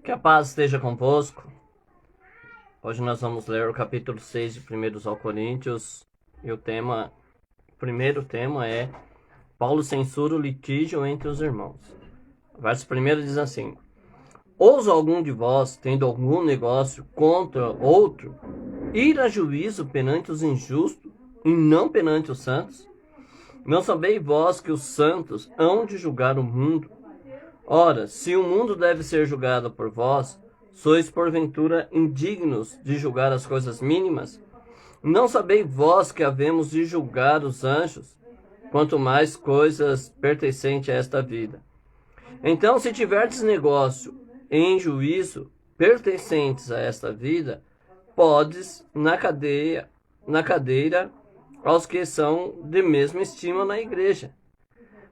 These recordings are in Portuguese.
Que a paz esteja convosco. Hoje nós vamos ler o capítulo 6 de 1 Coríntios. E o primeiro tema é Paulo censura o litígio entre os irmãos. O verso 1 diz assim: ousa algum de vós, tendo algum negócio contra outro, ir a juízo perante os injustos e não perante os santos? Não sabeis vós que os santos hão de julgar o mundo? Ora, se o mundo deve ser julgado por vós, sois porventura indignos de julgar as coisas mínimas? Não sabeis vós que havemos de julgar os anjos, quanto mais coisas pertencentes a esta vida? Então, se tiverdes negócio em juízo pertencentes a esta vida, podes na cadeira aos que são de mesma estima na igreja.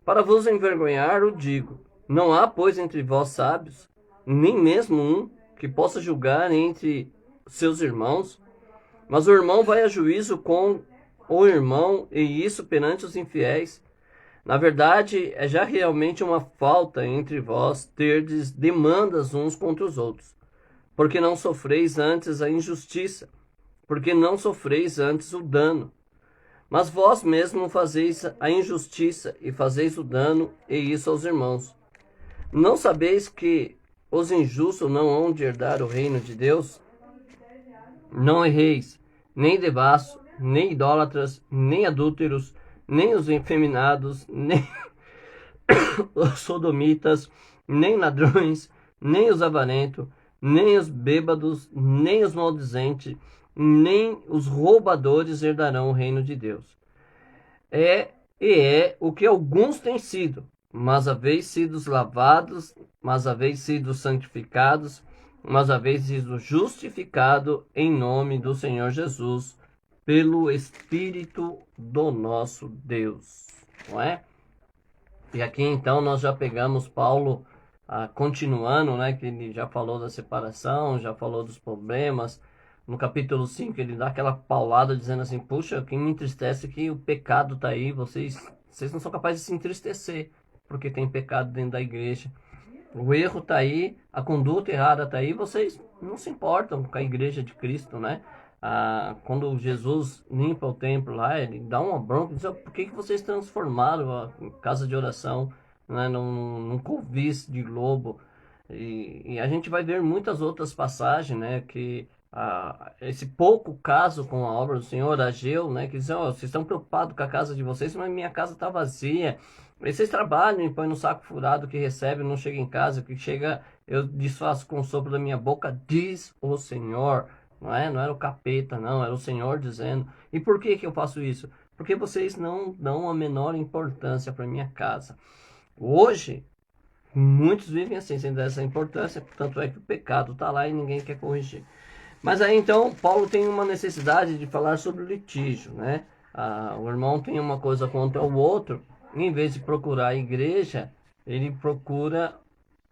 Para vos envergonhar, o digo: não há, pois, entre vós sábios, nem mesmo um que possa julgar entre seus irmãos? Mas o irmão vai a juízo com o irmão, e isso perante os infiéis. Na verdade, é já realmente uma falta entre vós terdes demandas uns contra os outros, porque não sofreis antes a injustiça, porque não sofreis antes o dano. Mas vós mesmo fazeis a injustiça e fazeis o dano, e isso aos irmãos. Não sabeis que os injustos não hão de herdar o reino de Deus? Não erreis, nem devasso, nem idólatras, nem adúlteros, nem os efeminados, nem os sodomitas, nem ladrões, nem os avarentos, nem os bêbados, nem os maldizentes, nem os roubadores herdarão o reino de Deus. É o que alguns têm sido, mas haveis sido lavados, mas haveis sido santificados, mas haveis sido justificado em nome do Senhor Jesus, pelo Espírito do nosso Deus. Não é? E aqui então nós já pegamos Paulo continuando, né, que ele já falou da separação, já falou dos problemas. No capítulo 5 ele dá aquela paulada dizendo assim: puxa, quem me entristece é que o pecado está aí, vocês não são capazes de se entristecer porque tem pecado dentro da igreja. O erro está aí, a conduta errada está aí, vocês não se importam com a igreja de Cristo, né? Quando Jesus limpa o templo lá, ele dá uma bronca e diz: por que vocês transformaram a casa de oração, né, num covis de lobo? E a gente vai ver muitas outras passagens, né, que esse pouco caso com a obra do Senhor, Ageu, né, que dizem: vocês estão preocupados com a casa de vocês, mas minha casa está vazia. E vocês trabalham e põem no saco furado que recebe, não chega em casa, que chega, eu desfaço com o sopro da minha boca, diz o Senhor. Não era o capeta, não, era o Senhor dizendo. E por que eu faço isso? Porque vocês não dão a menor importância para minha casa. Hoje, muitos vivem assim, sem dar essa importância, tanto é que o pecado está lá e ninguém quer corrigir. Mas aí então, Paulo tem uma necessidade de falar sobre o litígio, né? O irmão tem uma coisa contra o outro, em vez de procurar a igreja, ele procura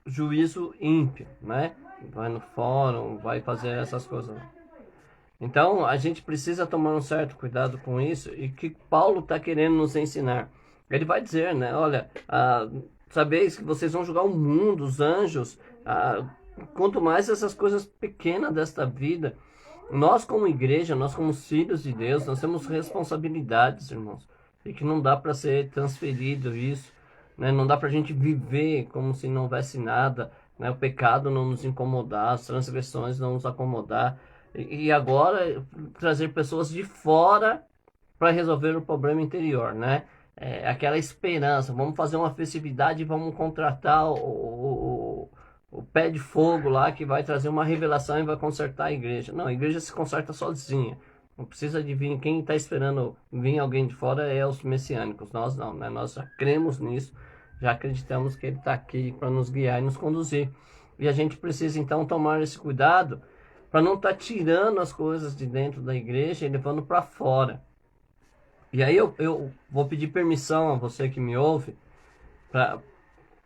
juízo ímpio, né? Vai no fórum, vai fazer essas coisas. Então, a gente precisa tomar um certo cuidado com isso, e que Paulo está querendo nos ensinar. Ele vai dizer, né? Olha, sabeis que vocês vão julgar o mundo, os anjos, quanto mais essas coisas pequenas desta vida. Nós como igreja, nós como filhos de Deus, nós temos responsabilidades, irmãos, e que não dá para ser transferido isso, né? Não dá para a gente viver como se não houvesse nada, né? O pecado não nos incomodar, as transgressões não nos acomodar, e agora trazer pessoas de fora para resolver o problema interior, né? Aquela esperança, vamos fazer uma festividade e vamos contratar o pé de fogo lá que vai trazer uma revelação e vai consertar a igreja. Não, a igreja se conserta sozinha. Não precisa de vir. Quem está esperando vir alguém de fora é os messiânicos. Nós não, né? Nós já cremos nisso, já acreditamos que ele está aqui para nos guiar e nos conduzir. E a gente precisa então tomar esse cuidado para não estar tirando as coisas de dentro da igreja e levando para fora. E aí eu vou pedir permissão a você que me ouve para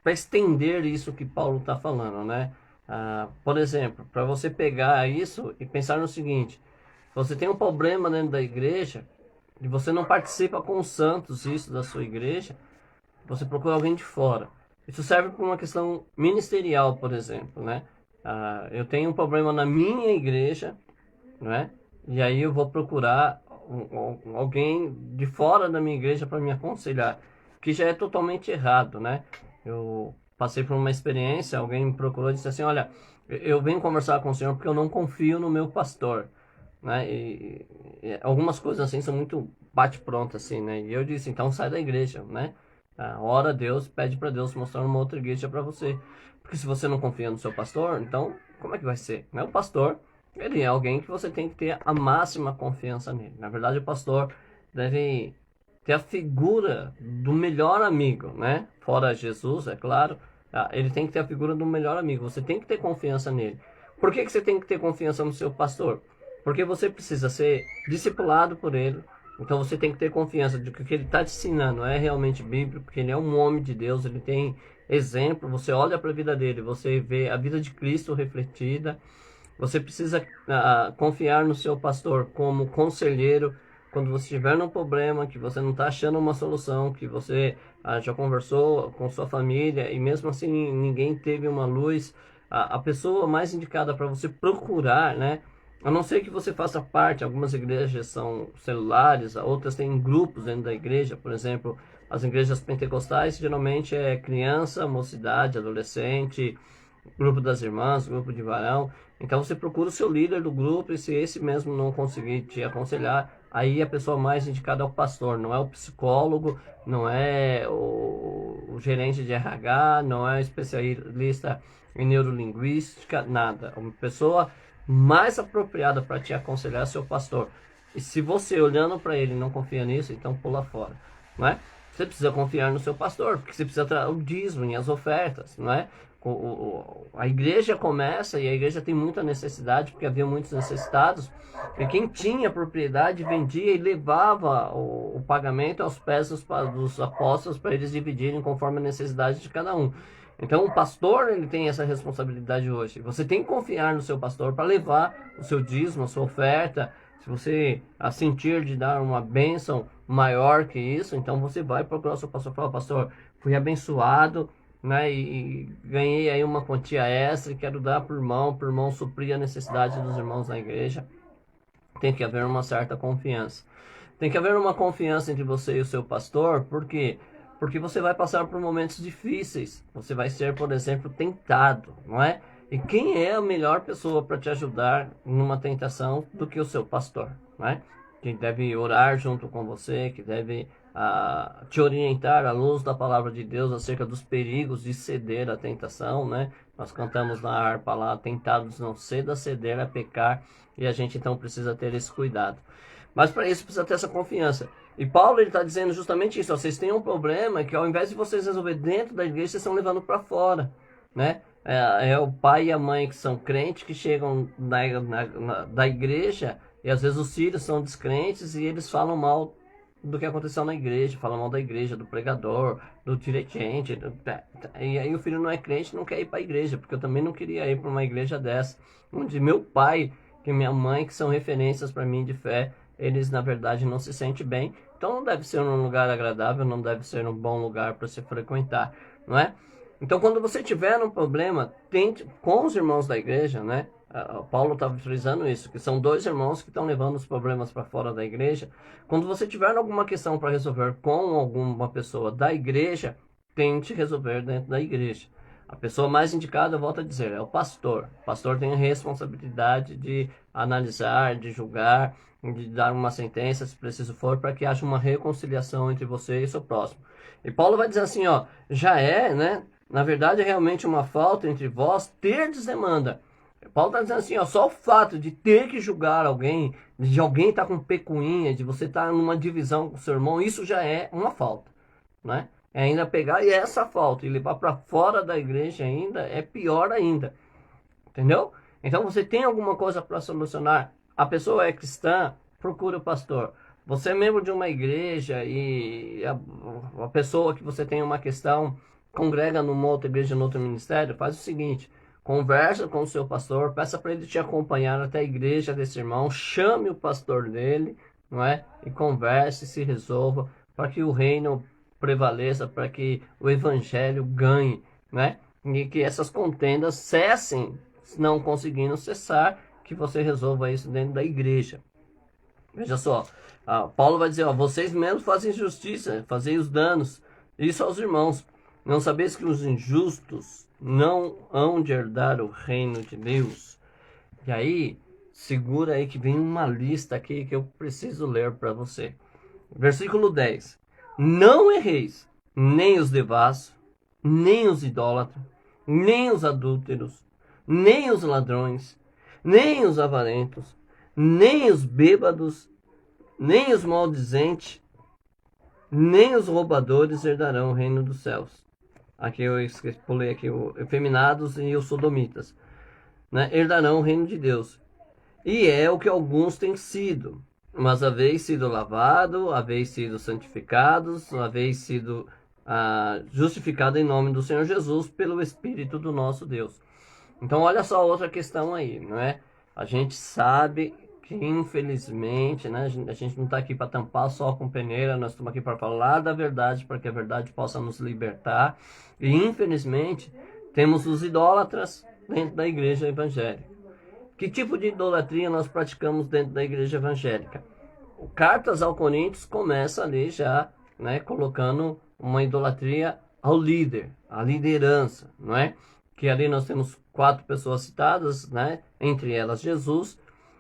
estender isso que Paulo está falando, né? Por exemplo, para você pegar isso e pensar no seguinte: você tem um problema dentro da igreja e você não participa com os santos isso da sua igreja, você procura alguém de fora. Isso serve para uma questão ministerial, por exemplo, né? eu tenho um problema na minha igreja, não é? E aí eu vou procurar alguém de fora da minha igreja para me aconselhar, que já é totalmente errado, né? Eu passei por uma experiência, alguém me procurou e disse assim, olha, eu venho conversar com o senhor porque eu não confio no meu pastor, né? E algumas coisas assim são muito bate-pronto assim, né? E eu disse, então sai da igreja, né? Ora a Deus, pede para Deus mostrar uma outra igreja para você. Porque se você não confia no seu pastor, então como é que vai ser? Né? O pastor, ele é alguém que você tem que ter a máxima confiança nele. Na verdade, o pastor deve ter a figura do melhor amigo, né? Fora Jesus, é claro. Ele tem que ter a figura do melhor amigo. Você tem que ter confiança nele. Por que você tem que ter confiança no seu pastor? Porque você precisa ser discipulado por ele. Então você tem que ter confiança de que o que ele está te ensinando é realmente bíblico, porque ele é um homem de Deus, ele tem exemplo. Você olha para a vida dele, você vê a vida de Cristo refletida. Você precisa confiar no seu pastor como conselheiro quando você estiver num problema, que você não está achando uma solução, que você já conversou com sua família e mesmo assim ninguém teve uma luz. A pessoa mais indicada para você procurar, né? A não ser que você faça parte, algumas igrejas são celulares, outras têm grupos dentro da igreja, por exemplo, as igrejas pentecostais geralmente é criança, mocidade, adolescente, grupo das irmãs, grupo de varão. Então você procura o seu líder do grupo e se esse mesmo não conseguir te aconselhar, aí a pessoa mais indicada é o pastor, não é o psicólogo, não é o gerente de RH, não é o especialista em neurolinguística, nada. Uma pessoa mais apropriada para te aconselhar é o seu pastor. E se você olhando para ele não confia nisso, então pula fora, não é? Você precisa confiar no seu pastor, porque você precisa trazer o dízimo e as ofertas, não é? A igreja começa e a igreja tem muita necessidade, porque havia muitos necessitados, e quem tinha propriedade vendia e levava o pagamento aos pés dos apóstolos para eles dividirem conforme a necessidade de cada um. Então o pastor ele tem essa responsabilidade hoje. Você tem que confiar no seu pastor para levar o seu dízimo, a sua oferta. Se você sentir de dar uma bênção maior que isso, então você vai procurar o seu pastor e falar, pastor, fui abençoado, né, e ganhei aí uma quantia extra e quero dar para o irmão suprir a necessidade dos irmãos na igreja. Tem que haver uma certa confiança. Tem que haver uma confiança entre você e o seu pastor, por quê? Porque você vai passar por momentos difíceis. Você vai ser, por exemplo, tentado, não é? E quem é a melhor pessoa para te ajudar numa tentação do que o seu pastor, não é? Que deve orar junto com você, que deve te orientar à luz da palavra de Deus acerca dos perigos de ceder à tentação, né? Nós cantamos na harpa lá, tentados não ceder a pecar, e a gente então precisa ter esse cuidado. Mas para isso precisa ter essa confiança. E Paulo ele está dizendo justamente isso, ó, vocês têm um problema que ao invés de vocês resolver dentro da igreja, vocês estão levando para fora, né? É o pai e a mãe que são crentes, que chegam da igreja, e às vezes os filhos são descrentes e eles falam mal do que aconteceu na igreja, falam mal da igreja, do pregador, do dirigente. E aí o filho não é crente, não quer ir para a igreja, porque eu também não queria ir para uma igreja dessa, onde meu pai e minha mãe, que são referências para mim de fé, eles na verdade não se sentem bem. Então não deve ser um lugar agradável, não deve ser um bom lugar para se frequentar, não é? Então quando você tiver um problema, tente com os irmãos da igreja, né? Paulo estava frisando isso, que são dois irmãos que estão levando os problemas para fora da igreja. Quando você tiver alguma questão para resolver com alguma pessoa da igreja, tente resolver dentro da igreja. A pessoa mais indicada, eu volto a dizer, é o pastor. O pastor tem a responsabilidade de analisar, de julgar, de dar uma sentença, se preciso for, para que haja uma reconciliação entre você e seu próximo. E Paulo vai dizer assim, ó, já é, né? Na verdade, é realmente uma falta entre vós terdes demanda. Paulo está dizendo assim, ó, só o fato de ter que julgar alguém, de alguém estar com pecuinha, de você estar numa divisão com o seu irmão, isso já é uma falta, né? É ainda pegar e essa falta e levar para fora da igreja ainda é pior ainda, entendeu? Então você tem alguma coisa para solucionar, a pessoa é cristã, procura o pastor. Você é membro de uma igreja e a pessoa que você tem uma questão congrega numa outra igreja, num outro ministério, faz o seguinte: conversa com o seu pastor, peça para ele te acompanhar até a igreja desse irmão, chame o pastor dele, não é? E converse, se resolva, para que o reino prevaleça, para que o evangelho ganhe, né? E que essas contendas cessem não conseguindo cessar, que você resolva isso dentro da igreja. Veja só, Paulo vai dizer, ó, vocês mesmos fazem justiça, fazem os danos, isso aos irmãos. Não sabeis que os injustos não hão de herdar o reino de Deus? E aí, segura aí que vem uma lista aqui que eu preciso ler para você. Versículo 10. Não erreis, nem os devassos, nem os idólatras, nem os adúlteros, nem os ladrões, nem os avarentos, nem os bêbados, nem os maldizentes, nem os roubadores herdarão o reino dos céus. Aqui eu pulei aqui os efeminados e os sodomitas, né? Herdarão o reino de Deus. E é o que alguns têm sido, mas haveis sido lavado, haveis sido santificados, haveis sido justificado em nome do Senhor Jesus pelo Espírito do nosso Deus. Então olha só outra questão aí, não é? A gente sabe que infelizmente, né, a gente não está aqui para tampar só com peneira, nós estamos aqui para falar da verdade, para que a verdade possa nos libertar. E infelizmente temos os idólatras dentro da igreja evangélica. Que tipo de idolatria nós praticamos dentro da igreja evangélica? O Cartas aos Coríntios começa ali já, né, colocando uma idolatria ao líder, à liderança, não é? Que ali nós temos 4 pessoas citadas, né, entre elas Jesus,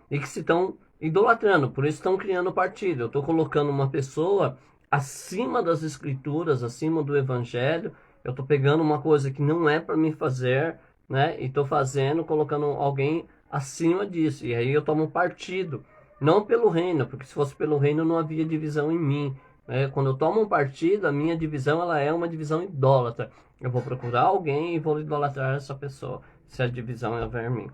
e que se estão idolatrando, por isso estão criando partido. Eu estou colocando uma pessoa acima das escrituras, acima do evangelho, eu estou pegando uma coisa que não é para mim fazer, né, e estou fazendo, colocando alguém acima disso, e aí eu tomo partido, não pelo reino, porque se fosse pelo reino não havia divisão em mim, né? Quando eu tomo um partido, a minha divisão ela é uma divisão idólatra, eu vou procurar alguém e vou idolatrar essa pessoa, se a divisão houver em mim.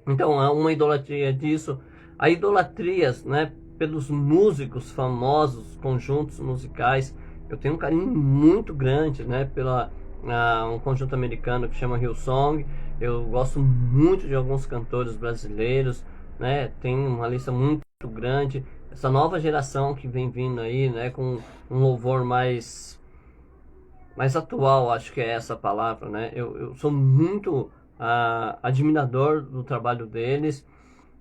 Então há uma idolatria disso, há idolatrias, né, pelos músicos famosos, conjuntos musicais. Eu tenho um carinho muito grande, né, pela um conjunto americano que chama Hillsong. Eu gosto muito de alguns cantores brasileiros, né? Tem uma lista muito grande. Essa nova geração que vem vindo aí, né, com um louvor mais atual, acho que é essa palavra, né? Eu sou muito admirador do trabalho deles,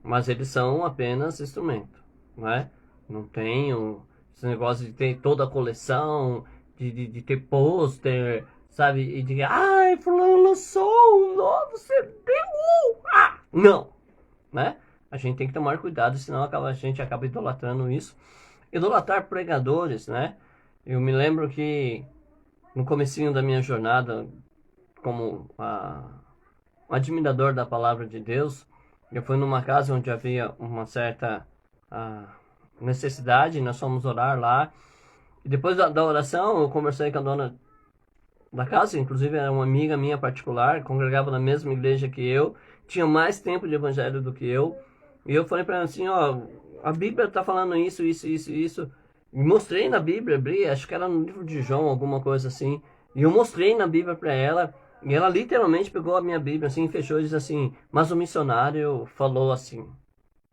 mas eles são apenas instrumento, né? Não tenho esse negócio de ter toda a coleção, de ter pôster, sabe? E de, ai, fulano lançou um novo CD. Não, né? A gente tem que tomar cuidado, senão a gente acaba idolatrando isso. Idolatrar pregadores, né? Eu me lembro que no comecinho da minha jornada como um admirador da palavra de Deus, eu fui numa casa onde havia uma certa necessidade, nós fomos orar lá. E depois da oração, eu conversei com a dona da casa, inclusive era uma amiga minha particular, congregava na mesma igreja que eu, tinha mais tempo de evangelho do que eu, e eu falei para ela assim, ó, a Bíblia está falando isso, e mostrei na Bíblia, abri, acho que era no livro de João, alguma coisa assim, e eu mostrei na Bíblia para ela, e ela literalmente pegou a minha Bíblia assim, fechou e disse assim, mas o missionário falou assim,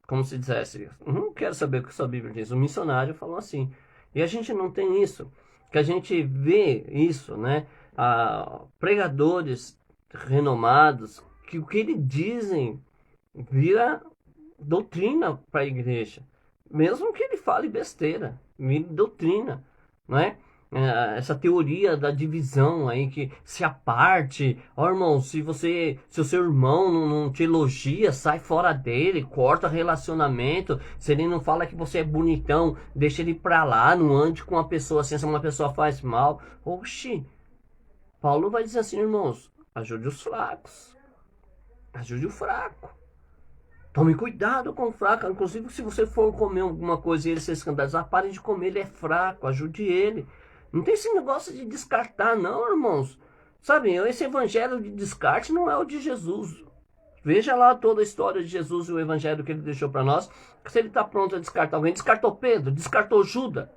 como se dissesse, não quero saber o que a sua Bíblia diz, o missionário falou assim, e a gente não tem isso, que a gente vê isso, né, pregadores renomados, que o que eles dizem vira doutrina para a igreja, mesmo que ele fale besteira, vira doutrina, não é? Essa teoria da divisão aí, que se aparte, irmão, se o seu irmão não te elogia, sai fora dele, corta relacionamento, se ele não fala que você é bonitão, deixa ele pra lá, não ande com uma pessoa assim, se uma pessoa faz mal. Oxi, Paulo vai dizer assim, irmãos, ajude os fracos, ajude o fraco. Tome cuidado com o fraco, inclusive se você for comer alguma coisa e ele se escandalizar, pare de comer, ele é fraco, ajude ele. Não tem esse negócio de descartar não, irmãos. Sabe, esse evangelho de descarte não é o de Jesus. Veja lá toda a história de Jesus e o evangelho que ele deixou para nós. Se ele está pronto a descartar alguém, descartou Pedro, descartou Judas.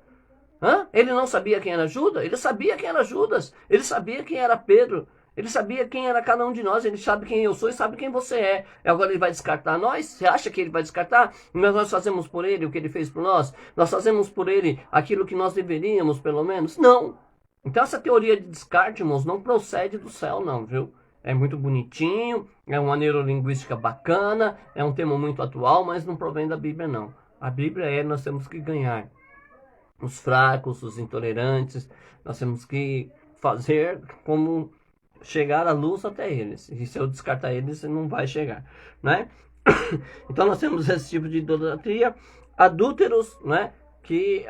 Ele não sabia quem era Judas? Ele sabia quem era Judas. Ele sabia quem era Pedro. Ele sabia quem era cada um de nós, ele sabe quem eu sou e sabe quem você é. Agora ele vai descartar nós? Você acha que ele vai descartar? Mas nós fazemos por ele o que ele fez por nós? Nós fazemos por ele aquilo que nós deveríamos, pelo menos? Não. Então essa teoria de descarte, irmãos, não procede do céu não, viu? é muito bonitinho, é uma neurolinguística bacana, é um tema muito atual, mas não provém da Bíblia, não. A Bíblia nós temos que ganhar os fracos, os intolerantes, nós temos que fazer como chegar a luz até eles. E se eu descartar eles, não vai chegar, né? Então nós temos esse tipo de idolatria, adúlteros, né? Que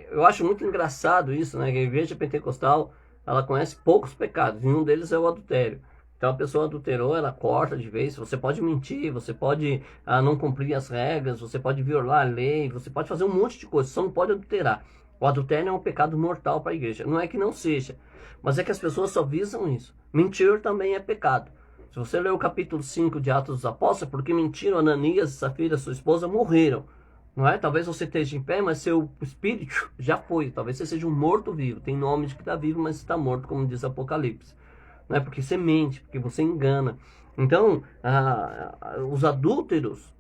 eu acho muito engraçado isso, né? Que a igreja pentecostal, ela conhece poucos pecados, e um deles é o adultério. Então a pessoa adulterou, ela corta de vez. Você pode mentir, você pode não cumprir as regras, você pode violar a lei, você pode fazer um monte de coisa, só não pode adulterar. O adultério é um pecado mortal para a igreja. Não é que não seja, mas é que as pessoas só visam isso. Mentir também é pecado. Se você ler o capítulo 5 de Atos dos Apóstolos, porque mentiram, Ananias e Safira, sua esposa, morreram. Não é? Talvez você esteja em pé, mas seu espírito já foi. Talvez você seja um morto-vivo. Tem nome de que está vivo, mas está morto, como diz Apocalipse. Não é? Porque você mente, porque você engana. Então, os adúlteros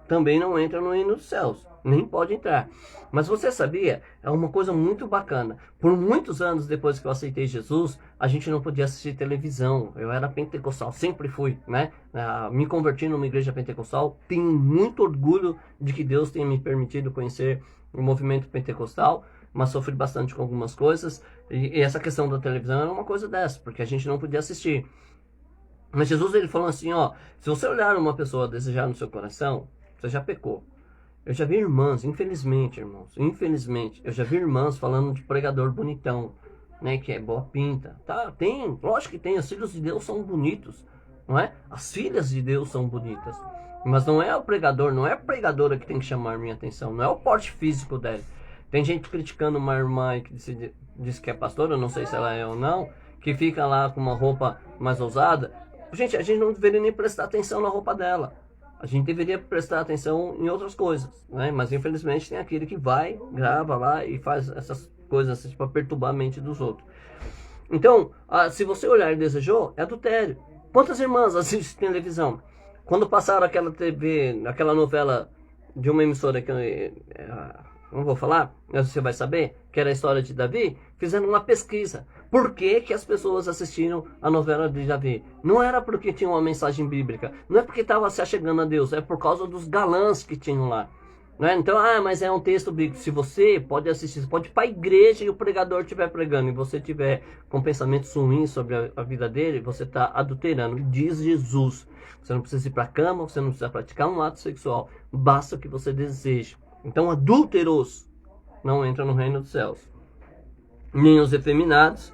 também não entram no reino dos céus. Nem pode entrar. Mas você sabia? É uma coisa muito bacana. Por muitos anos depois que eu aceitei Jesus, a gente não podia assistir televisão. Eu era pentecostal, sempre fui, né? Me converti numa igreja pentecostal. Tenho muito orgulho de que Deus tenha me permitido conhecer o movimento pentecostal, mas sofri bastante com algumas coisas. E essa questão da televisão era uma coisa dessa, porque a gente não podia assistir. Mas Jesus, ele falou assim, ó, se você olhar uma pessoa desejar no seu coração, você já pecou. Eu já vi irmãs, infelizmente, irmãos, eu já vi irmãs falando de pregador bonitão, né, que é boa pinta. Tá, tem, lógico que tem, os filhos de Deus são bonitos, não é? As filhas de Deus são bonitas. Mas não é o pregador, não é a pregadora que tem que chamar minha atenção, não é o porte físico dela. Tem gente criticando uma irmã que diz que é pastora, eu não sei se ela é ou não, que fica lá com uma roupa mais ousada. Gente, a gente não deveria nem prestar atenção na roupa dela. A gente deveria prestar atenção em outras coisas, né? Mas infelizmente tem aquele que vai, grava lá e faz essas coisas assim, para perturbar a mente dos outros. Então, se você olhar e desejou, é adultério. Quantas irmãs assistem televisão? Quando passaram aquela TV, aquela novela de uma emissora que não vou falar, mas você vai saber, que era a história de Davi, fizeram uma pesquisa. Por que que as pessoas assistiram a novela de Davi? Não era porque tinha uma mensagem bíblica, não é porque estava se achegando a Deus, é por causa dos galãs que tinham lá. Né? Então, mas é um texto bíblico. Se você pode assistir, você pode ir para a igreja e o pregador estiver pregando, e você tiver com pensamentos ruins sobre a vida dele, você está adulterando. Diz Jesus. Você não precisa ir para a cama, você não precisa praticar um ato sexual, basta o que você deseja. Então, adúlteros não entram no reino dos céus. Nem os efeminados,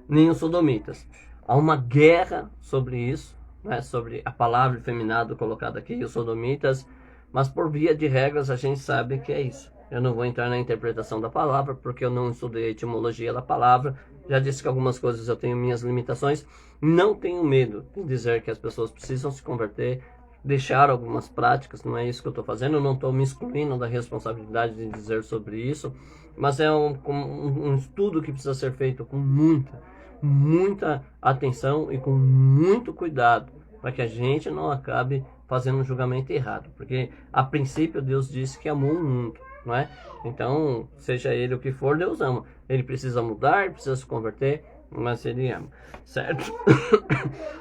nem os sodomitas. Há uma guerra sobre isso, né? Sobre a palavra efeminado colocada aqui, os sodomitas, mas por via de regras a gente sabe que é isso. Eu não vou entrar na interpretação da palavra, porque eu não estudei a etimologia da palavra. Já disse que algumas coisas eu tenho minhas limitações. Não tenho medo de dizer que as pessoas precisam se converter, deixar algumas práticas, não é isso que eu estou fazendo, eu não estou me excluindo da responsabilidade de dizer sobre isso, mas é um estudo que precisa ser feito com muita atenção e com muito cuidado, para que a gente não acabe fazendo um julgamento errado, porque a princípio Deus disse que amou o mundo, não é? Então, seja ele o que for, Deus ama. Ele precisa mudar, precisa se converter, mas ele ama, certo?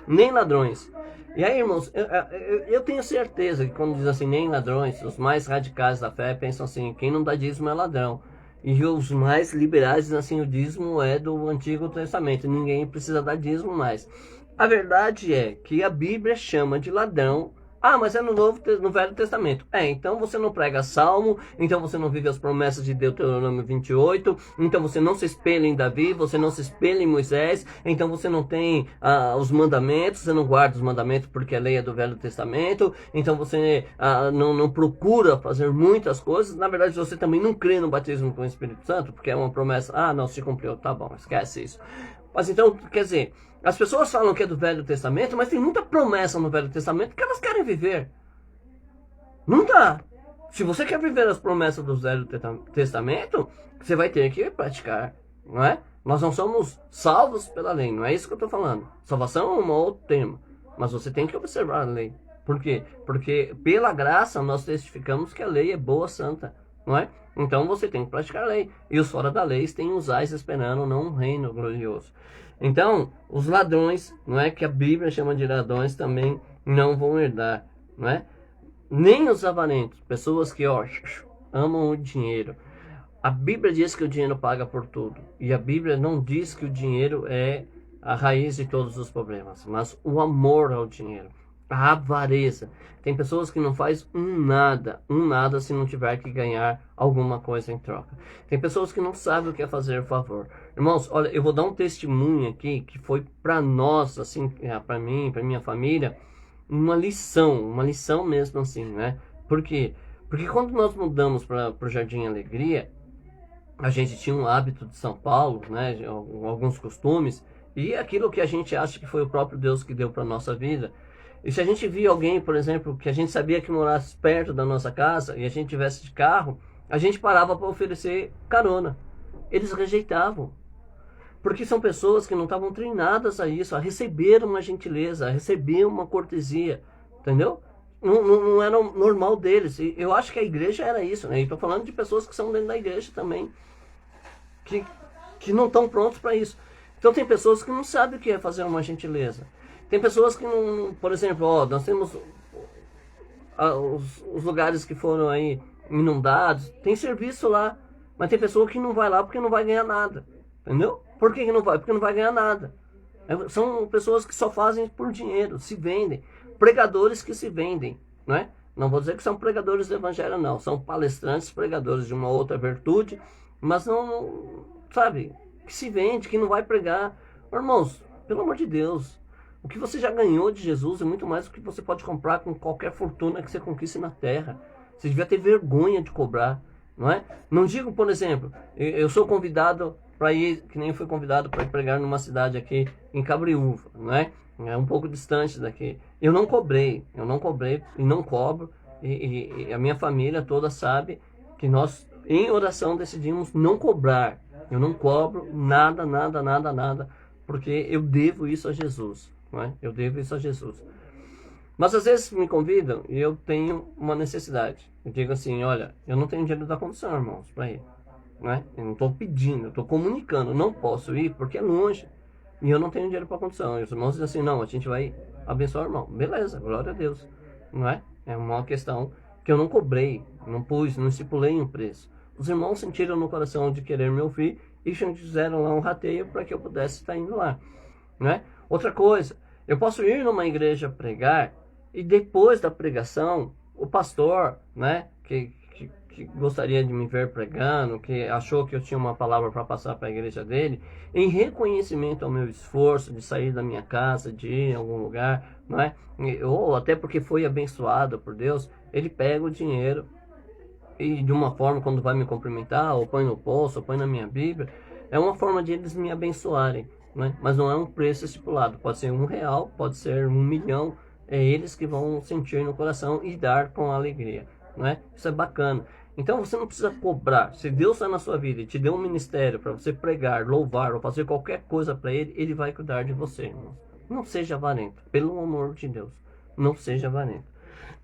Nem ladrões. E aí, irmãos, eu tenho certeza que quando diz assim, nem ladrões, os mais radicais da fé pensam assim, quem não dá dízimo é ladrão. E os mais liberais dizem assim, o dízimo é do Antigo Testamento, ninguém precisa dar dízimo mais. A verdade é que a Bíblia chama de ladrão. Mas é no Velho Testamento. Então você não prega Salmo, então você não vive as promessas de Deuteronômio 28, então você não se espelha em Davi, você não se espelha em Moisés, então você não tem os mandamentos, você não guarda os mandamentos porque a lei é do Velho Testamento, então você não procura fazer muitas coisas. Na verdade, você também não crê no batismo com o Espírito Santo, porque é uma promessa, não se cumpriu, tá bom, esquece isso. Mas então, quer dizer, as pessoas falam que é do Velho Testamento, mas tem muita promessa no Velho Testamento que elas querem viver. Não dá. Se você quer viver as promessas do Velho Testamento, você vai ter que praticar, não é? Nós não somos salvos pela lei, não é isso que eu estou falando. Salvação é um outro tema, mas você tem que observar a lei. Por quê? Porque pela graça nós testificamos que a lei é boa, santa não é? Então você tem que praticar a lei. E os fora da lei têm os ais esperando não um reino glorioso. Então, os ladrões, não é, que a Bíblia chama de ladrões, também não vão herdar, não é? Nem os avarentos, pessoas que, ó, amam o dinheiro. A Bíblia diz que o dinheiro paga por tudo. E a Bíblia não diz que o dinheiro é a raiz de todos os problemas, mas o amor ao dinheiro, a avareza. Tem pessoas que não faz um nada se não tiver que ganhar alguma coisa em troca. Tem pessoas que não sabem o que é fazer favor. Irmãos, olha, eu vou dar um testemunho aqui que foi para nós, assim, para mim, para minha família, uma lição mesmo assim, né? Por quê? Porque quando nós mudamos para o Jardim Alegria, a gente tinha um hábito de São Paulo, né? Alguns costumes, e aquilo que a gente acha que foi o próprio Deus que deu para nossa vida. E se a gente via alguém, por exemplo, que a gente sabia que morasse perto da nossa casa e a gente tivesse de carro, a gente parava para oferecer carona. Eles rejeitavam. Porque são pessoas que não estavam treinadas a isso, a receber uma gentileza, a receber uma cortesia, entendeu? Não era normal deles. E eu acho que a igreja era isso, né? E estou falando de pessoas que são dentro da igreja também, que não estão prontos para isso. Então tem pessoas que não sabem o que é fazer uma gentileza. Tem pessoas que não, por exemplo, ó, nós temos os lugares que foram aí inundados, tem serviço lá, mas tem pessoa que não vai lá porque não vai ganhar nada, entendeu? Por que não vai? Porque não vai ganhar nada. São pessoas que só fazem por dinheiro, se vendem. Pregadores que se vendem, não é? Não vou dizer que são pregadores do evangelho, não. São palestrantes, pregadores de uma outra virtude, mas não, sabe, que se vende, que não vai pregar. Irmãos, pelo amor de Deus, o que você já ganhou de Jesus é muito mais do que você pode comprar com qualquer fortuna que você conquiste na terra. Você devia ter vergonha de cobrar, não é? Não digo, por exemplo, eu sou convidado para ir, que nem eu fui convidado para ir pregar numa cidade aqui em Cabriúva, não é? É um pouco distante daqui. Eu não cobrei e não cobro. E a minha família toda sabe que nós, em oração, decidimos não cobrar. Eu não cobro nada, porque eu devo isso a Jesus, não é? Eu devo isso a Jesus. Mas às vezes me convidam e eu tenho uma necessidade. Eu digo assim, olha, eu não tenho dinheiro da condição, irmãos, para ir. Né? Eu não estou pedindo, eu estou comunicando, não posso ir porque é longe e eu não tenho dinheiro para condição. E os irmãos dizem assim, não, a gente vai abençoar o irmão. Beleza, glória a Deus, não é? É uma questão que eu não cobrei, não estipulei um preço. Os irmãos sentiram no coração de querer me ouvir e fizeram lá um rateio para que eu pudesse estar indo lá, né? Outra coisa, eu posso ir numa igreja pregar e depois da pregação, o pastor, né, que gostaria de me ver pregando, que achou que eu tinha uma palavra para passar para a igreja dele, em reconhecimento ao meu esforço de sair da minha casa, de ir em algum lugar, não é? Ou até porque foi abençoado por Deus, ele pega o dinheiro e de uma forma, quando vai me cumprimentar, ou põe no bolso, ou põe na minha Bíblia, é uma forma de eles me abençoarem, né? Mas não é um preço estipulado, pode ser R$1, pode ser 1.000.000, é eles que vão sentir no coração e dar com alegria, não é? Isso é bacana. Então você não precisa cobrar. Se Deus está na sua vida e te deu um ministério para você pregar, louvar ou fazer qualquer coisa para Ele, Ele vai cuidar de você, irmão. Não seja avarento, pelo amor de Deus. Não seja avarento,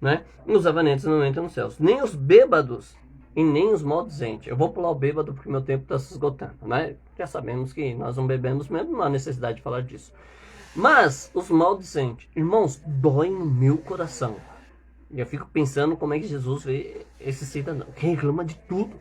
né? Os avarentos não entram nos céus, nem os bêbados e nem os maldizentes. Eu vou pular o bêbado porque meu tempo está se esgotando, né? Já sabemos que nós não bebemos mesmo, não há necessidade de falar disso. Mas os maldizentes, irmãos, dói no meu coração. E eu fico pensando como é que Jesus vê esse cidadão que reclama de tudo.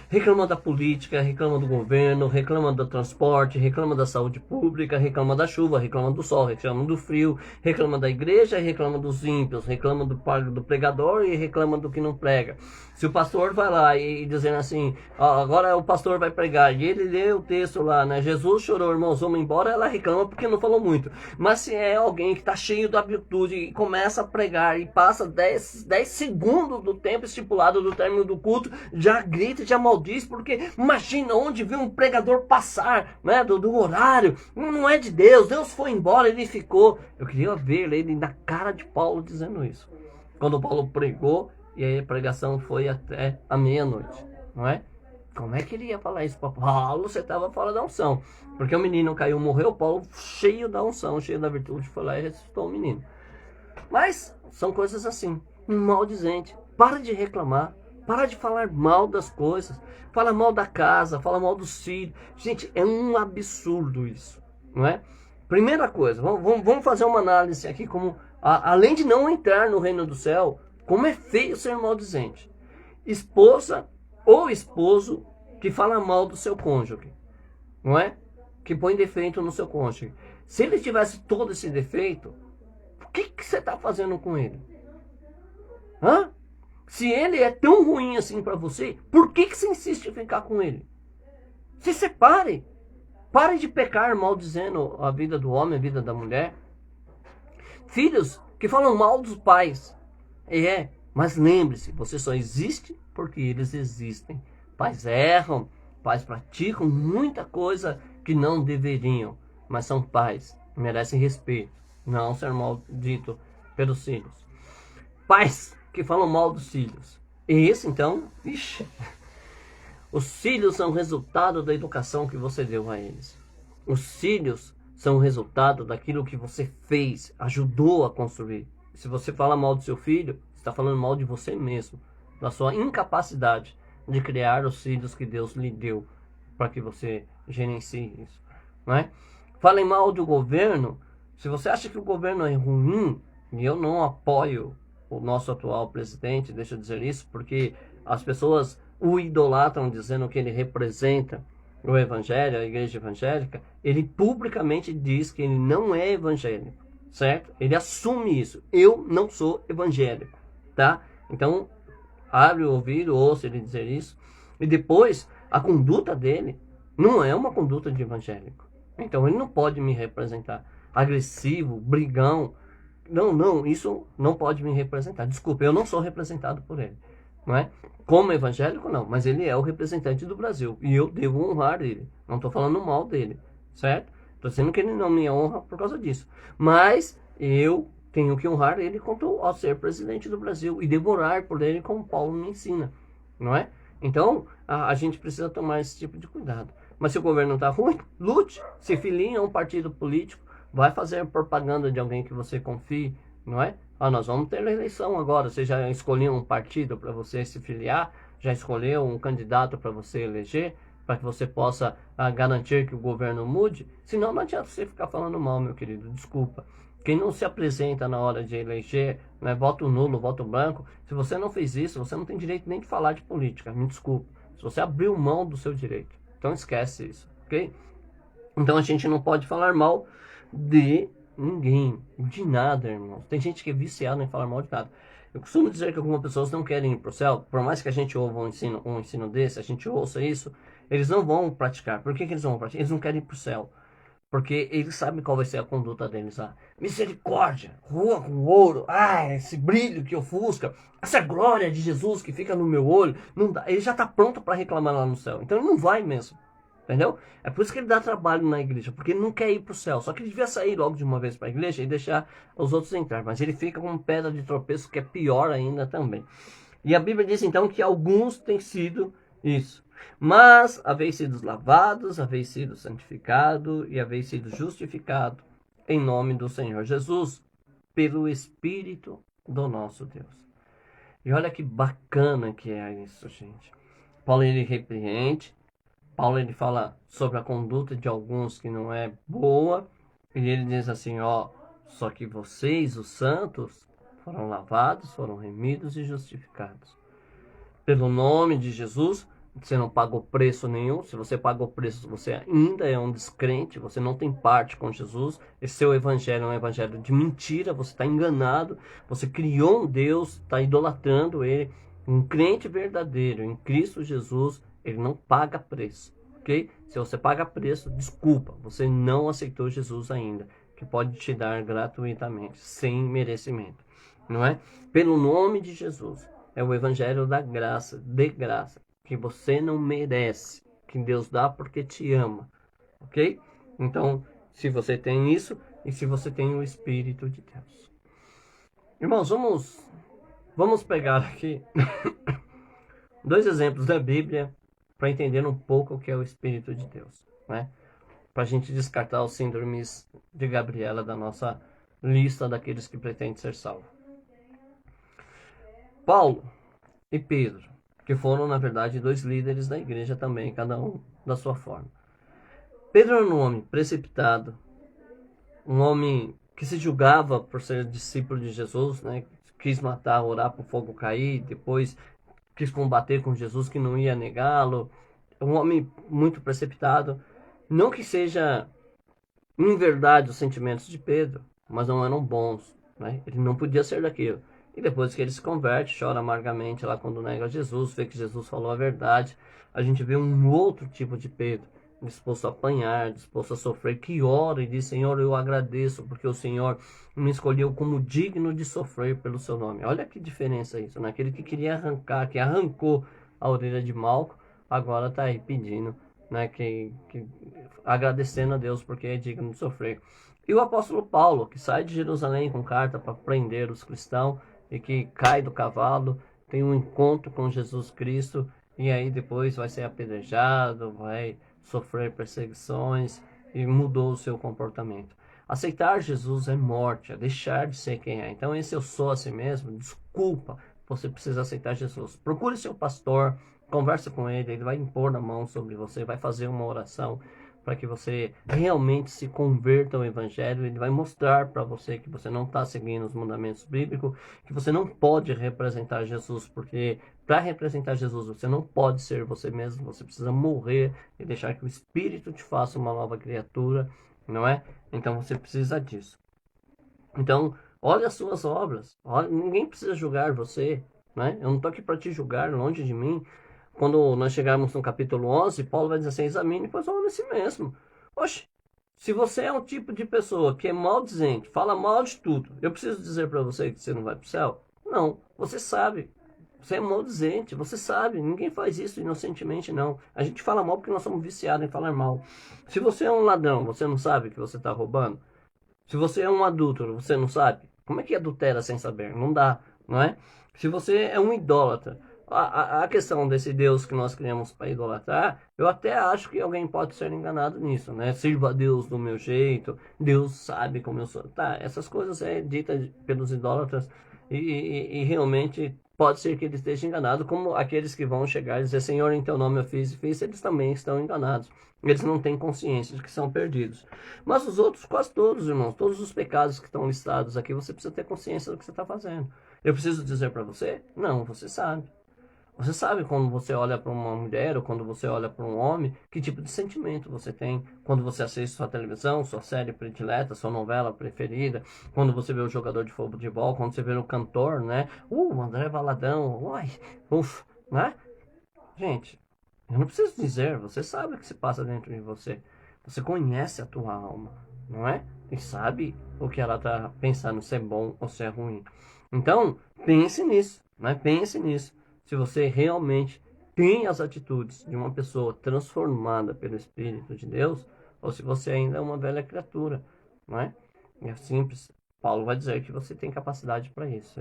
Reclama da política, reclama do governo, reclama do transporte, reclama da saúde pública, reclama da chuva, reclama do sol, reclama do frio, reclama da igreja, reclama dos ímpios, reclama do pregador e reclama do que não prega. Se o pastor vai lá e dizendo assim, ó, agora o pastor vai pregar, e ele lê o texto lá, né? Jesus chorou, irmãos, vamos embora, ela reclama porque não falou muito. Mas se é alguém que está cheio da virtude e começa a pregar e passa 10 segundos do tempo estipulado do término do culto, já grita, já maldiz, porque imagina onde viu um pregador passar, né, do horário, não é de Deus, Deus foi embora, ele ficou. Eu queria ver ele na cara de Paulo dizendo isso. Quando Paulo pregou, e aí a pregação foi até a meia-noite, não é? Como é que ele ia falar isso para Paulo? Você estava fora da unção. Porque o menino caiu, morreu, Paulo cheio da unção, cheio da virtude, foi lá e ressuscitou o menino. Mas são coisas assim, maldizente. Para de reclamar, Para de falar mal das coisas. Fala mal da casa, fala mal dos filhos. Gente, é um absurdo isso, não é? Primeira coisa, vamos fazer uma análise aqui, como além de não entrar no reino do céu, como é feio ser maldizente. Esposa ou esposo que fala mal do seu cônjuge, não é? Que põe defeito no seu cônjuge. Se ele tivesse todo esse defeito, o que você está fazendo com ele? Hã? Se ele é tão ruim assim para você, por que você insiste em ficar com ele? Se separe. Pare de pecar maldizendo a vida do homem, a vida da mulher. Filhos que falam mal dos pais. Mas lembre-se, você só existe porque eles existem. Pais erram, pais praticam muita coisa que não deveriam, mas são pais, merecem respeito, não ser maldito pelos filhos. Pais que falam mal dos filhos. E esse então, ixi, os filhos são resultado da educação que você deu a eles. Os filhos são resultado daquilo que você fez, ajudou a construir. Se você fala mal do seu filho, você está falando mal de você mesmo, da sua incapacidade de criar os filhos que Deus lhe deu para que você gerencie isso, não é? Falem mal do governo. Se você acha que o governo é ruim, e eu não apoio o nosso atual presidente, deixa eu dizer isso, porque as pessoas o idolatram dizendo que ele representa o evangelho, a igreja evangélica. Ele publicamente diz que ele não é evangélico, certo? Ele assume isso. Eu não sou evangélico, tá? Então, abre o ouvido, ouça ele dizer isso. E depois, a conduta dele não é uma conduta de evangélico. Então, ele não pode me representar. Agressivo, brigão. Não, isso não pode me representar. Desculpa, eu não sou representado por ele, não é? Como evangélico, não, mas ele é o representante do Brasil e eu devo honrar ele. Não estou falando mal dele, certo? Estou dizendo que ele não me honra por causa disso. Mas eu tenho que honrar ele quanto ao ser presidente do Brasil e devorar por ele como Paulo me ensina, não é? Então, a gente precisa tomar esse tipo de cuidado. Mas se o governo está ruim, lute, se filie a um partido político, vai fazer propaganda de alguém que você confie, não é? Nós vamos ter eleição agora. Você já escolheu um partido para você se filiar? Já escolheu um candidato para você eleger? Para que você possa garantir que o governo mude? Senão não adianta você ficar falando mal, meu querido. Desculpa. Quem não se apresenta na hora de eleger, né, voto nulo, voto branco, se você não fez isso, você não tem direito nem de falar de política. Me desculpa. Se você abriu mão do seu direito. Então esquece isso, ok? Então a gente não pode falar mal de ninguém, de nada, irmãos. Tem gente que é viciada em falar mal de nada. Eu costumo dizer que algumas pessoas não querem ir para o céu, por mais que a gente ouva um ensino desse, a gente ouça isso, eles não vão praticar. Por que eles não vão praticar? Eles não querem ir para o céu. Porque eles sabem qual vai ser a conduta deles. Misericórdia, rua com ouro, esse brilho que ofusca, essa glória de Jesus que fica no meu olho, não dá. Ele já está pronto para reclamar lá no céu. Então ele não vai mesmo. Entendeu? É por isso que ele dá trabalho na igreja, porque ele não quer ir para o céu. Só que ele devia sair logo de uma vez para a igreja e deixar os outros entrar. Mas ele fica com pedra de tropeço, que é pior ainda também. E a Bíblia diz então que alguns têm sido isso. Mas haveis sido lavados, haveis sido santificado e haveis sido justificado em nome do Senhor Jesus, pelo Espírito do nosso Deus. E olha que bacana que é isso, gente. Paulo ele repreende. Paulo ele fala sobre a conduta de alguns que não é boa, e ele diz assim, só que vocês, os santos, foram lavados, foram remidos e justificados. Pelo nome de Jesus, você não pagou preço nenhum. Se você pagou preço, você ainda é um descrente, você não tem parte com Jesus. Esse seu evangelho é um evangelho de mentira, você está enganado, você criou um Deus, está idolatrando ele. Um crente verdadeiro em Cristo Jesus, ele não paga preço, ok? Se você paga preço, desculpa, você não aceitou Jesus ainda, que pode te dar gratuitamente, sem merecimento, não é? Pelo nome de Jesus, é o evangelho da graça, de graça, que você não merece, que Deus dá porque te ama, ok? Então, se você tem isso, e se você tem o Espírito de Deus. Irmãos, vamos pegar aqui dois exemplos da Bíblia para entender um pouco o que é o Espírito de Deus, né? Para a gente descartar os síndromes de Gabriela da nossa lista daqueles que pretendem ser salvos. Paulo e Pedro, que foram, na verdade, dois líderes da igreja também, cada um da sua forma. Pedro era um homem precipitado, um homem que se julgava por ser discípulo de Jesus, né? Quis matar, orar para o fogo cair, depois quis combater com Jesus que não ia negá-lo. Um homem muito precipitado. Não que seja em verdade os sentimentos de Pedro, mas não eram bons, né? Ele não podia ser daquilo. E depois que ele se converte, chora amargamente lá quando nega Jesus, vê que Jesus falou a verdade. A gente vê um outro tipo de Pedro, disposto a apanhar, disposto a sofrer, que ora e diz: Senhor, eu agradeço porque o Senhor me escolheu como digno de sofrer pelo seu nome. Olha que diferença isso, né? Aquele que queria arrancar, que arrancou a orelha de Malco, agora está aí pedindo, né? Agradecendo a Deus porque é digno de sofrer. E o apóstolo Paulo, que sai de Jerusalém com carta para prender os cristãos e que cai do cavalo, tem um encontro com Jesus Cristo e aí depois vai ser apedrejado, vai sofrer perseguições e mudou o seu comportamento. Aceitar Jesus é morte, é deixar de ser quem é. Então esse eu sou a si mesmo, desculpa, você precisa aceitar Jesus. Procure seu pastor, converse com ele, ele vai impor a mão sobre você, vai fazer uma oração para que você realmente se converta ao Evangelho. Ele vai mostrar para você que você não está seguindo os mandamentos bíblicos, que você não pode representar Jesus, porque para representar Jesus você não pode ser você mesmo, você precisa morrer e deixar que o Espírito te faça uma nova criatura, não é? Então você precisa disso. Então, olha as suas obras, olha, ninguém precisa julgar você, né? Eu não estou aqui para te julgar, longe de mim. Quando nós chegarmos no capítulo 11, Paulo vai dizer assim: examine, pois o homem a si mesmo. Oxe, se você é um tipo de pessoa que é maldizente, fala mal de tudo, eu preciso dizer para você que você não vai para o céu? Não, você sabe. Você é maldizente, você sabe. Ninguém faz isso inocentemente, não. A gente fala mal porque nós somos viciados em falar mal. Se você é um ladrão, você não sabe que você está roubando? Se você é um adúltero, você não sabe? Como é que adultera sem saber? Não dá, não é? Se você é um idólatra, a questão desse Deus que nós criamos para idolatrar, eu até acho que alguém pode ser enganado nisso, né? Sirva a Deus do meu jeito, Deus sabe como eu sou. Tá, essas coisas é ditas pelos idólatras e realmente pode ser que eles estejam enganados, como aqueles que vão chegar e dizer: Senhor, em teu nome eu fiz e fiz, eles também estão enganados. Eles não têm consciência de que são perdidos. Mas os outros, quase todos, irmãos, todos os pecados que estão listados aqui, você precisa ter consciência do que você está fazendo. Eu preciso dizer para você? Não, você sabe. Você sabe quando você olha para uma mulher ou quando você olha para um homem, que tipo de sentimento você tem quando você assiste sua televisão, sua série predileta, sua novela preferida, quando você vê o jogador de futebol, quando você vê o cantor, né? André Valadão, uai, né? Gente, eu não preciso dizer, você sabe o que se passa dentro de você. Você conhece a tua alma, não é? E sabe o que ela está pensando, se é bom ou se é ruim. Então, pense nisso, né? Pense nisso. Se você realmente tem as atitudes de uma pessoa transformada pelo Espírito de Deus, ou se você ainda é uma velha criatura, não é? É simples. Paulo vai dizer que você tem capacidade para isso.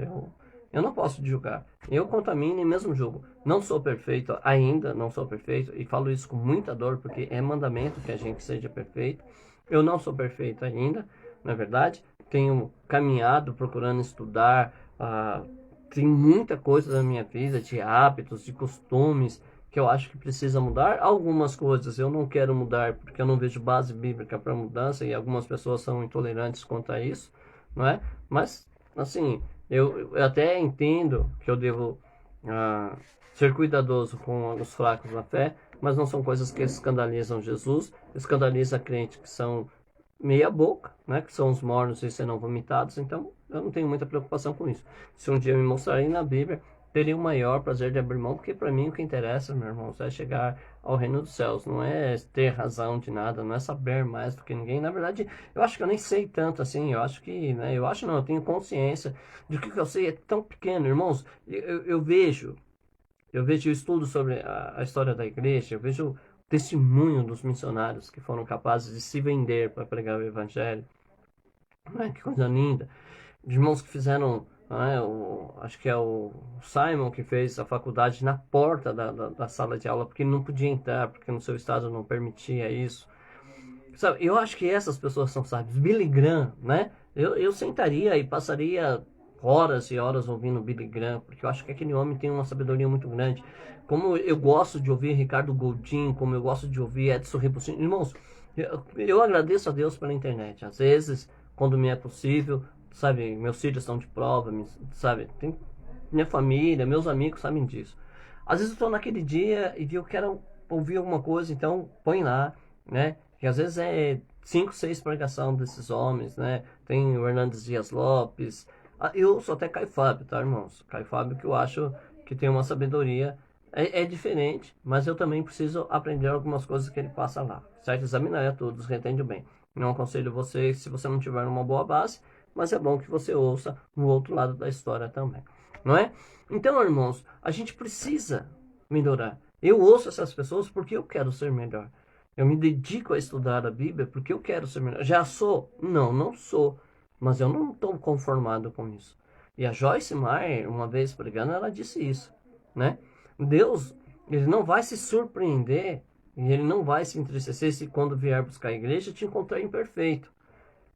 Eu não posso julgar. Eu, quanto a mim, nem mesmo julgo. Não sou perfeito, ainda não sou perfeito, e falo isso com muita dor, porque é mandamento que a gente seja perfeito. Eu não sou perfeito ainda, na verdade. Tenho caminhado, procurando estudar, tem muita coisa na minha vida, de hábitos, de costumes, que eu acho que precisa mudar. Algumas coisas eu não quero mudar, porque eu não vejo base bíblica para mudança, e algumas pessoas são intolerantes quanto a isso, não é? Mas, assim, eu até entendo que eu devo ser cuidadoso com os fracos na fé, mas não são coisas que escandalizam Jesus, escandaliza crente que são meia boca, né, que são os mornos e serão vomitados. Então eu não tenho muita preocupação com isso. Se um dia me mostrarem na Bíblia, teria o maior prazer de abrir mão, porque para mim o que interessa, meu irmão, é chegar ao reino dos céus, não é ter razão de nada, não é saber mais do que ninguém. Na verdade, eu acho que eu nem sei tanto assim, eu acho que, né, eu tenho consciência de que o que eu sei é tão pequeno, irmãos. Eu vejo, eu estudo sobre a história da igreja, eu vejo testemunho dos missionários que foram capazes de se vender para pregar o evangelho. Que coisa linda. De irmãos que fizeram, acho que é o Simon que fez a faculdade na porta da sala de aula, porque ele não podia entrar, porque no seu estado não permitia isso. Sabe, eu acho que essas pessoas são sábias. Billy Graham, né? Eu sentaria e passaria horas e horas ouvindo Billy Graham, porque eu acho que aquele homem tem uma sabedoria muito grande. Como eu gosto de ouvir Ricardo Goldin, como eu gosto de ouvir Edson Rebustini. Irmãos, eu agradeço a Deus pela internet. Às vezes, quando me é possível, sabe, meus filhos estão de prova, sabe, tem minha família, meus amigos sabem disso. Às vezes eu estou naquele dia e eu quero ouvir alguma coisa, então põe lá, né? Que às vezes é 5, 6 pregação desses homens, né? Tem o Hernandes Dias Lopes. Eu sou até Caio Fábio, tá, irmãos? Caio Fábio, que eu acho que tem uma sabedoria, é diferente, mas eu também preciso aprender algumas coisas que ele passa lá, certo? Examinar a todos, retende bem. Não aconselho você, se você não tiver uma boa base, mas é bom que você ouça no outro lado da história também, não é? Então, irmãos, a gente precisa melhorar. Eu ouço essas pessoas porque eu quero ser melhor. Eu me dedico a estudar a Bíblia porque eu quero ser melhor. Já sou? Não, não sou. Mas eu não estou conformado com isso. E a Joyce Meyer, uma vez pregando, ela disse isso, né? Deus, ele não vai se surpreender e ele não vai se entristecer se quando vier buscar a igreja te encontrar imperfeito.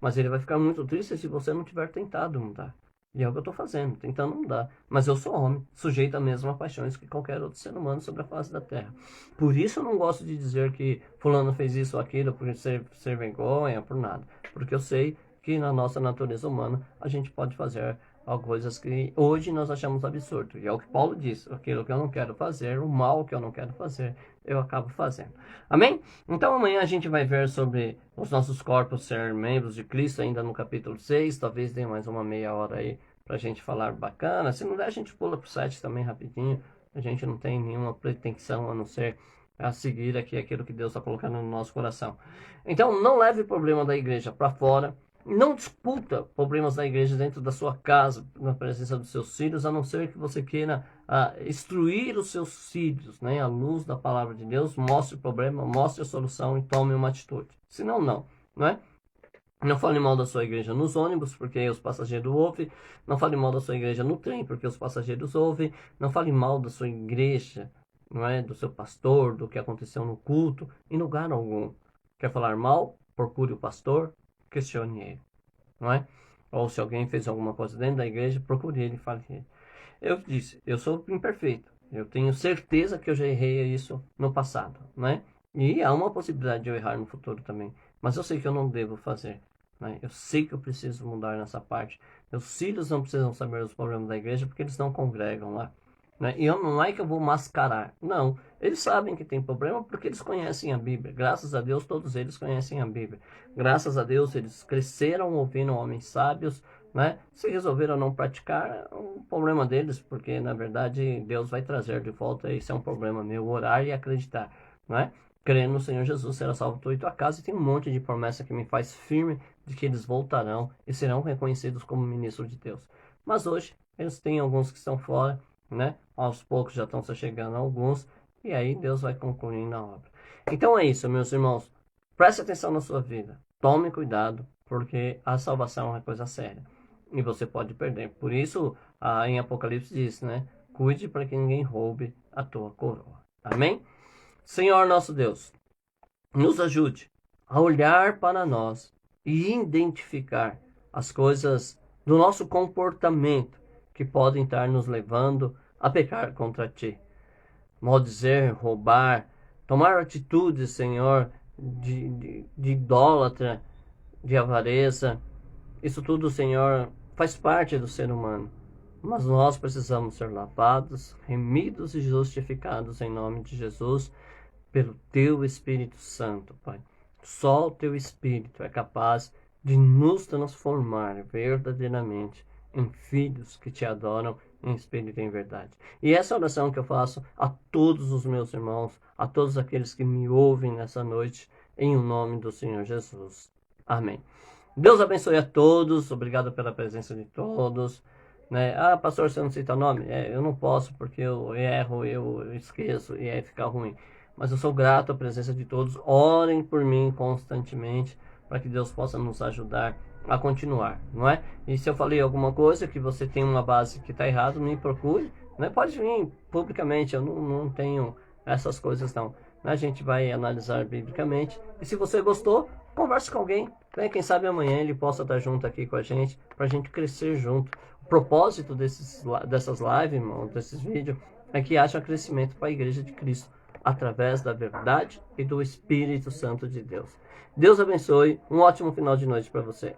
Mas ele vai ficar muito triste se você não tiver tentado mudar. E é o que eu estou fazendo, tentando mudar. Mas eu sou homem, sujeito às mesmas paixões que qualquer outro ser humano sobre a face da terra. Por isso eu não gosto de dizer que fulano fez isso ou aquilo, por ser vergonha, por nada. Porque eu sei que na nossa natureza humana a gente pode fazer coisas que hoje nós achamos absurdo. E é o que Paulo diz, aquilo que eu não quero fazer, o mal que eu não quero fazer, eu acabo fazendo. Amém? Então amanhã a gente vai ver sobre os nossos corpos ser membros de Cristo, ainda no capítulo 6, talvez dê mais uma meia hora aí pra gente falar bacana. Se não der, a gente pula pro 7 também rapidinho. A gente não tem nenhuma pretensão a não ser a seguir aqui aquilo que Deus está colocando no nosso coração. Então não leve o problema da igreja para fora. Não discuta problemas da igreja dentro da sua casa, na presença dos seus filhos, a não ser que você queira instruir os seus filhos, né? À luz da palavra de Deus, mostre o problema, mostre a solução e tome uma atitude. Senão, não, não é? Não fale mal da sua igreja nos ônibus, porque os passageiros ouvem. Não fale mal da sua igreja no trem, porque os passageiros ouvem. Não fale mal da sua igreja, não é? Do seu pastor, do que aconteceu no culto, em lugar algum. Quer falar mal? Procure o pastor, questione ele, não é? Ou se alguém fez alguma coisa dentro da igreja, procure ele e fale com ele. Eu disse, eu sou imperfeito. Eu tenho certeza que eu já errei isso no passado, né? E há uma possibilidade de eu errar no futuro também. Mas eu sei que eu não devo fazer, né? Eu sei que eu preciso mudar nessa parte. Meus filhos não precisam saber os problemas da igreja porque eles não congregam lá, né? E não é que eu vou mascarar. Não, eles sabem que tem problema porque eles conhecem a Bíblia. Graças a Deus, todos eles conhecem a Bíblia. Graças a Deus, eles cresceram ouvindo homens sábios, né? Se resolveram não praticar, é um problema deles, porque na verdade Deus vai trazer de volta. Isso é um problema meu, orar e acreditar, né? Crer no Senhor Jesus, será salvo tu e tua casa. E tem um monte de promessa que me faz firme de que eles voltarão e serão reconhecidos como ministros de Deus. Mas hoje, eles têm alguns que estão fora, né? Aos poucos já estão se chegando alguns, e aí Deus vai concluindo a obra. Então é isso, meus irmãos. Preste atenção na sua vida. Tome cuidado, porque a salvação é coisa séria. E você pode perder. Por isso, em Apocalipse diz, né? Cuide para que ninguém roube a tua coroa. Amém? Senhor nosso Deus, nos ajude a olhar para nós e identificar as coisas do nosso comportamento que podem estar nos levando a pecar contra ti. Maldizer, roubar, tomar atitudes, Senhor, de idólatra, de avareza. Isso tudo, Senhor, faz parte do ser humano. Mas nós precisamos ser lavados, remidos e justificados em nome de Jesus pelo Teu Espírito Santo, Pai. Só o Teu Espírito é capaz de nos transformar verdadeiramente em filhos que Te adoram em espírito e em verdade. E essa oração que eu faço a todos os meus irmãos, a todos aqueles que me ouvem nessa noite, em nome do Senhor Jesus. Amém. Deus abençoe a todos, obrigado pela presença de todos. Né? Ah, pastor, você não cita nome? Eu não posso porque eu erro, eu esqueço e aí fica ruim. Mas eu sou grato à presença de todos. Orem por mim constantemente para que Deus possa nos ajudar a continuar, não é? E se eu falei alguma coisa que você tem uma base que está errado, me procure, né? Pode vir publicamente, eu não tenho essas coisas não. A gente vai analisar biblicamente. E se você gostou, Converse com alguém. Né? Quem sabe amanhã ele possa estar junto aqui com a gente, para a gente crescer junto. O propósito dessas lives, irmão, desses vídeos, é que haja crescimento para a Igreja de Cristo, através da verdade e do Espírito Santo de Deus. Deus abençoe. Um ótimo final de noite para você.